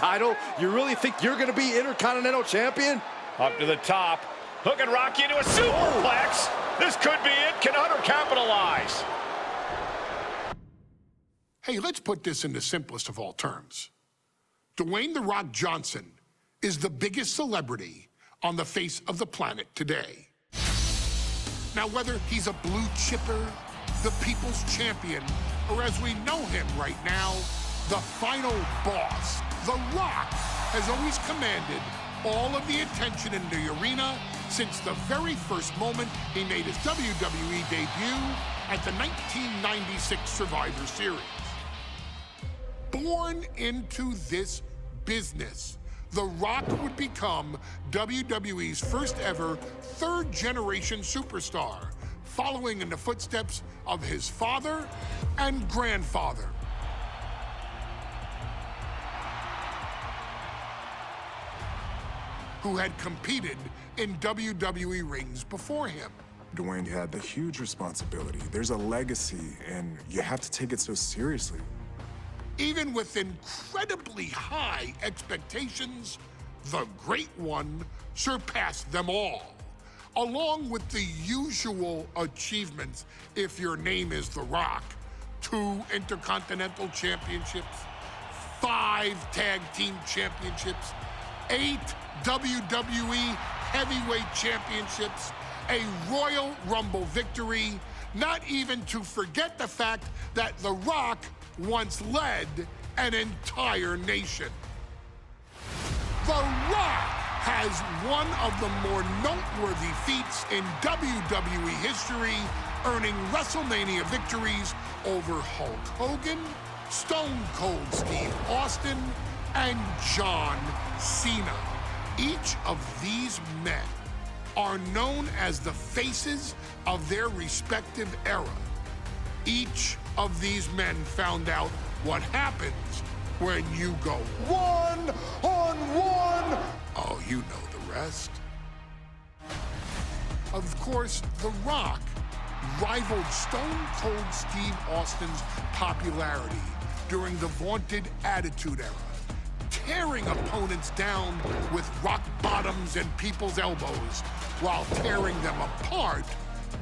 title? You really think you're gonna be Intercontinental Champion? Up to the top, hooking Rocky into a superplex. This could be it. Can Hunter capitalize? Hey, let's put this in the simplest of all terms. Dwayne "The Rock" Johnson is the biggest celebrity on the face of the planet today. Now, whether he's a blue chipper, the people's champion, or as we know him right now, the final boss, The Rock has always commanded all of the attention in the arena since the very first moment he made his WWE debut at the 1996 Survivor Series. Born into this business, The Rock would become WWE's first ever third-generation superstar, following in the footsteps of his father and grandfather. Who had competed in WWE rings before him. Dwayne had the huge responsibility. There's a legacy, and you have to take it so seriously. Even with incredibly high expectations, the Great One surpassed them all. Along with the usual achievements, if your name is The Rock: 2 Intercontinental Championships, 5 Tag Team Championships, 8 WWE Heavyweight Championships, a Royal Rumble victory, not even to forget the fact that The Rock once led an entire nation. The Rock has one of the more noteworthy feats in WWE history, earning WrestleMania victories over Hulk Hogan, Stone Cold Steve Austin, and John Cena. Each of these men are known as the faces of their respective era. Each of these men found out what happens when you go one-on-one. Oh, you know the rest. Of course, The Rock rivaled Stone Cold Steve Austin's popularity during the vaunted Attitude Era, tearing opponents down with rock bottoms and people's elbows while tearing them apart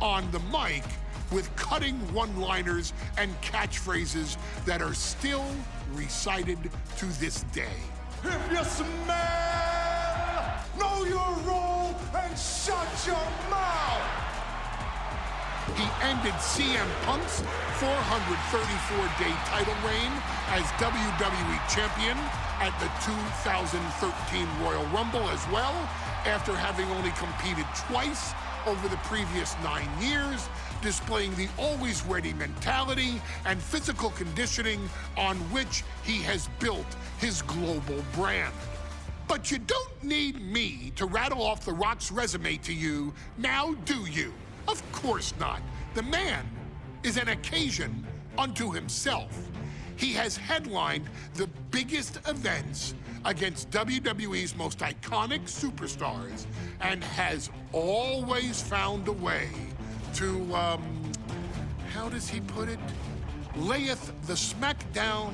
on the mic with cutting one-liners and catchphrases that are still recited to this day. If you smell, know your role and shut your mouth. He ended CM Punk's 434-day title reign as WWE Champion at the 2013 Royal Rumble as well, after having only competed twice over the previous 9 years, displaying the always-ready mentality and physical conditioning on which he has built his global brand. But you don't need me to rattle off The Rock's resume to you, now do you? Of course not. The man is an occasion unto himself. He has headlined the biggest events against WWE's most iconic superstars and has always found a way to, how does he put it? Layeth the smackdown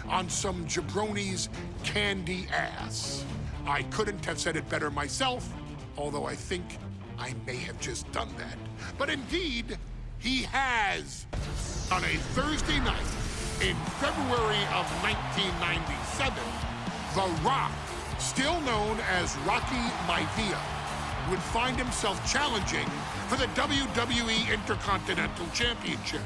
on some jabroni's candy ass. I couldn't have said it better myself, although I think I may have just done that. But indeed, he has. On a Thursday night in February of 1997, The Rock, still known as Rocky Maivia, would find himself challenging for the WWE Intercontinental Championship.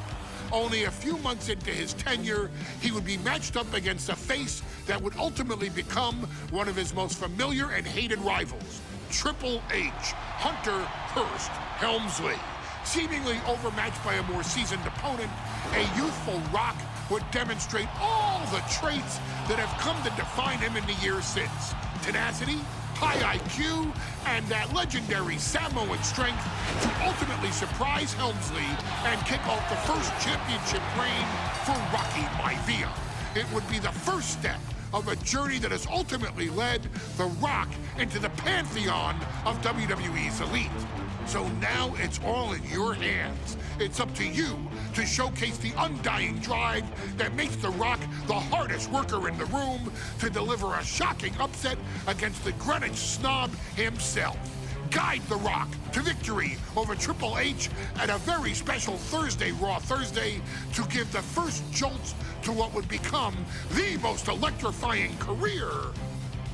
Only a few months into his tenure, he would be matched up against a face that would ultimately become one of his most familiar and hated rivals, Triple H, Hunter Hearst Helmsley. Seemingly overmatched by a more seasoned opponent, a youthful Rock would demonstrate all the traits that have come to define him in the years since. Tenacity, high IQ, and that legendary Samoan strength to ultimately surprise Helmsley and kick off the first championship reign for Rocky Maivia. It would be the first step of a journey that has ultimately led The Rock into the pantheon of WWE's elite. So now it's all in your hands. It's up to you to showcase the undying drive that makes The Rock the hardest worker in the room to deliver a shocking upset against the Greenwich snob himself. Guide The Rock to victory over Triple H at a very special Thursday, Raw Thursday, to give the first jolts to what would become the most electrifying career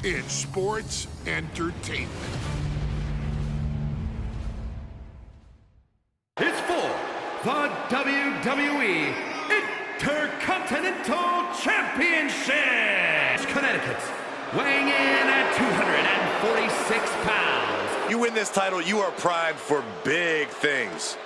in sports entertainment. It's for the WWE Intercontinental Championship! Connecticut, weighing in at 246 pounds. You win this title, you are primed for big things.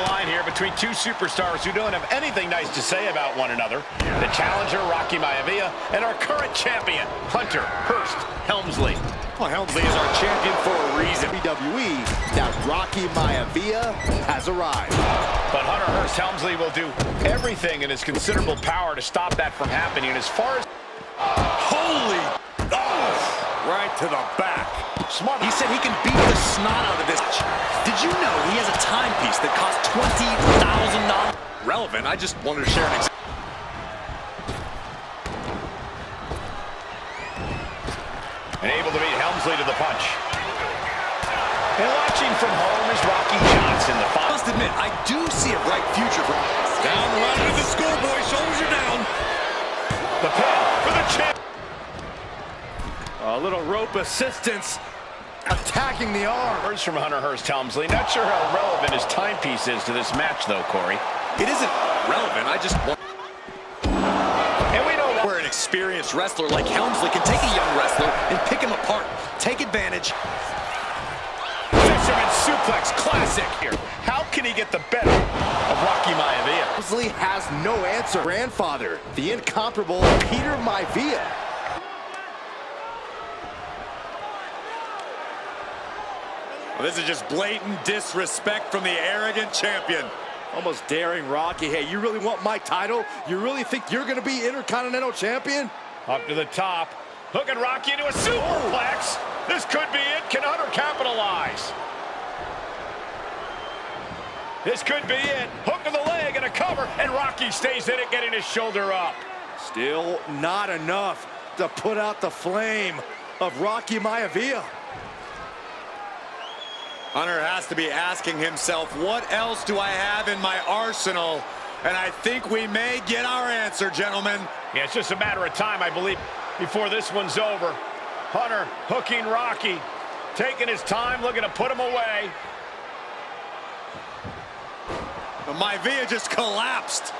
Line here between two superstars who don't have anything nice to say about one another. The challenger, Rocky Maivia, and our current champion, Hunter Hearst Helmsley. Well, Helmsley is our champion for a reason. WWE, now Rocky Maivia has arrived. But Hunter Hearst Helmsley will do everything in his considerable power to stop that from happening. And as far as... Holy... Oh! Right to the back. Smart. He said he can beat the snot out of this. Did you know he has a timepiece that costs $20,000? Relevant, I just wanted to share an example. And able to beat Helmsley to the punch. And watching from home is Rocky Johnson. I must admit, I do see a bright future for him. Down the line with the schoolboy, shoulders are down. The pin for the champ. A little rope assistance. Attacking the arm. Words from Hunter Hearst Helmsley. Not sure how relevant his timepiece is to this match, though, Corey. It isn't relevant, I just want... And we know Where an experienced wrestler like Helmsley can take a young wrestler and pick him apart, take advantage. Fisherman suplex classic here. How can he get the better of Rocky Maivia? Helmsley has no answer. Grandfather, the incomparable Peter Maivia. Well, this is just blatant disrespect from the arrogant champion. Almost daring Rocky. Hey, you really want my title? You really think you're going to be Intercontinental Champion? Up to the top. Hooking Rocky into a superplex. This could be it. Can Hunter capitalize? This could be it. Hook to the leg and a cover. And Rocky stays in it, getting his shoulder up. Still not enough to put out the flame of Rocky Maivia. Hunter has to be asking himself, what else do I have in my arsenal? And I think we may get our answer, gentlemen. Yeah, it's just a matter of time, I believe, before this one's over. Hunter hooking Rocky, taking his time, looking to put him away. But Maivia just collapsed.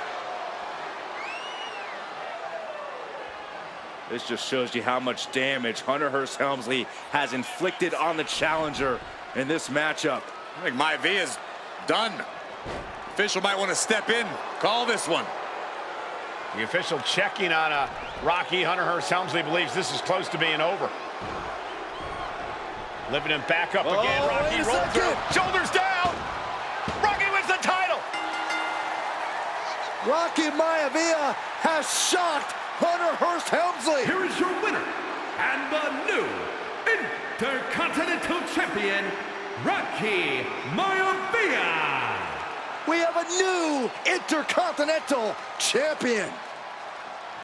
This just shows you how much damage Hunter Hearst Helmsley has inflicted on the challenger in this matchup. I think Maivia's done. Official might want to step in, call this one. The official checking on Rocky. Hunter Hearst Helmsley believes this is close to being over. Lifting him back up again. Rocky rolls through. Shoulders down. Rocky wins the title. Rocky Maivia has shocked Hunter Hearst Helmsley. Here is your winner, and the new Intercontinental Champion, Rocky Maivia. We have a new Intercontinental Champion.